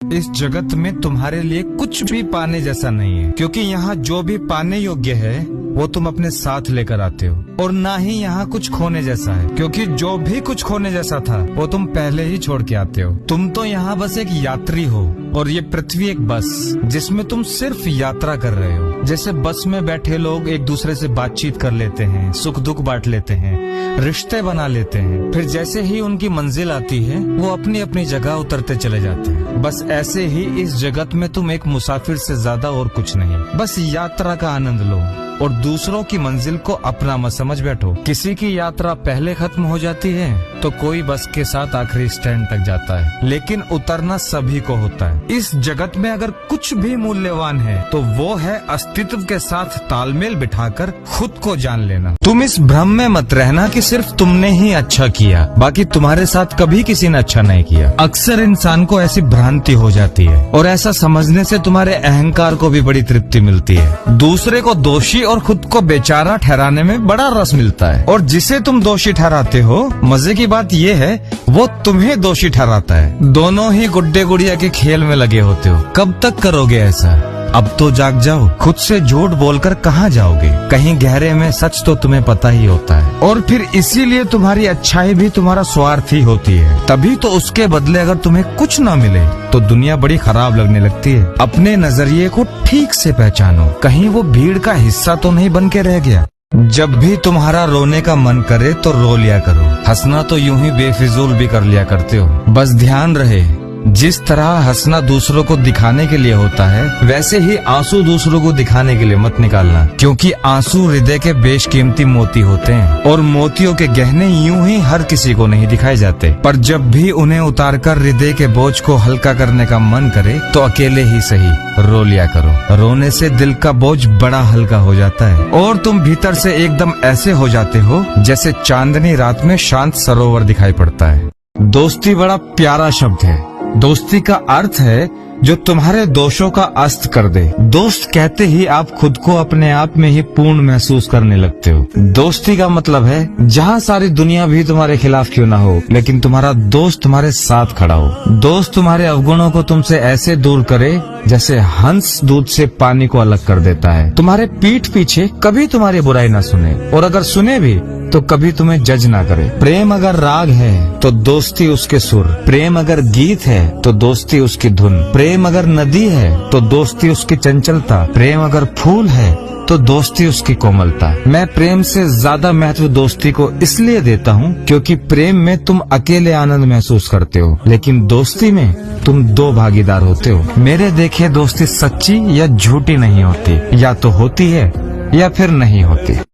इस जगत में तुम्हारे लिए कुछ भी पाने जैसा नहीं है, क्योंकि यहाँ जो भी पाने योग्य है वो तुम अपने साथ लेकर आते हो, और ना ही यहाँ कुछ खोने जैसा है, क्योंकि जो भी कुछ खोने जैसा था वो तुम पहले ही छोड़ के आते हो। तुम तो यहाँ बस एक यात्री हो, और ये पृथ्वी एक बस जिसमें तुम सिर्फ यात्रा कर रहे हो। जैसे बस में बैठे लोग एक दूसरे से बातचीत कर लेते हैं, सुख दुख बांट लेते हैं, रिश्ते बना लेते हैं, फिर जैसे ही उनकी मंजिल आती है वो अपनी अपनी जगह उतरते चले जाते हैं। बस ऐसे ही इस जगत में तुम एक मुसाफिर से ज्यादा और कुछ नहीं, बस यात्रा का आनंद लो और दूसरों की मंजिल को अपना मत समझ बैठो। किसी की यात्रा पहले खत्म हो जाती है तो कोई बस के साथ आखिरी स्टैंड तक जाता है, लेकिन उतरना सभी को होता है। इस जगत में अगर कुछ भी मूल्यवान है तो वो है अस्तित्व के साथ तालमेल बिठाकर खुद को जान लेना। तुम इस भ्रम में मत रहना कि सिर्फ तुमने ही अच्छा किया, बाकी तुम्हारे साथ कभी किसी ने अच्छा नहीं किया। अक्सर इंसान को ऐसी भ्रांति हो जाती है, और ऐसा समझने से तुम्हारे अहंकार को भी बड़ी तृप्ति मिलती है। दूसरे को दोषी और खुद को बेचारा ठहराने में बड़ा रस मिलता है, और जिसे तुम दोषी ठहराते हो, मजे की बात ये है वो तुम्हें दोषी ठहराता है। दोनों ही गुड्डे गुड़िया के खेल में लगे होते हो। कब तक करोगे ऐसा? अब तो जाग जाओ। खुद से झूठ बोलकर कहाँ जाओगे? कहीं गहरे में सच तो तुम्हें पता ही होता है, और फिर इसीलिए तुम्हारी अच्छाई भी तुम्हारा स्वार्थ ही होती है। तभी तो उसके बदले अगर तुम्हें कुछ न मिले तो दुनिया बड़ी खराब लगने लगती है। अपने नजरिए को ठीक से पहचानो, कहीं वो भीड़ का हिस्सा तो नहीं बन के रह गया। जब भी तुम्हारा रोने का मन करे तो रो लिया करो, हंसना तो यूं ही बेफिजूल भी कर लिया करते हो। बस ध्यान रहे, जिस तरह हंसना दूसरों को दिखाने के लिए होता है, वैसे ही आंसू दूसरों को दिखाने के लिए मत निकालना, क्योंकि आंसू हृदय के बेशकीमती मोती होते हैं, और मोतियों के गहने यूं ही हर किसी को नहीं दिखाए जाते। पर जब भी उन्हें उतारकर हृदय के बोझ को हल्का करने का मन करे तो अकेले ही सही रो लिया करो। रोने से दिल का बोझ बड़ा हल्का हो जाता है, और तुम भीतर से एकदम ऐसे हो जाते हो जैसे चांदनी रात में शांत सरोवर दिखाई पड़ता है। दोस्ती बड़ा प्यारा शब्द है। दोस्ती का अर्थ है जो तुम्हारे दोषों का अस्त कर दे। दोस्त कहते ही आप खुद को अपने आप में ही पूर्ण महसूस करने लगते हो। दोस्ती का मतलब है जहाँ सारी दुनिया भी तुम्हारे खिलाफ क्यों ना हो, लेकिन तुम्हारा दोस्त तुम्हारे साथ खड़ा हो। दोस्त तुम्हारे अवगुणों को तुमसे ऐसे दूर करे जैसे हंस दूध से पानी को अलग कर देता है। तुम्हारे पीठ पीछे कभी तुम्हारी बुराई ना सुने, और अगर सुने भी तो कभी तुम्हें जज ना करे। प्रेम अगर राग है तो दोस्ती उसके सुर, प्रेम अगर गीत है तो दोस्ती उसकी धुन, प्रेम अगर नदी है तो दोस्ती उसकी चंचलता, प्रेम अगर फूल है तो दोस्ती उसकी कोमलता। मैं प्रेम से ज्यादा महत्व दोस्ती को इसलिए देता हूँ क्योंकि प्रेम में तुम अकेले आनंद महसूस करते हो, लेकिन दोस्ती में तुम दो भागीदार होते हो। मेरे देखे दोस्ती सच्ची या झूठी नहीं होती, या तो होती है या फिर नहीं होती।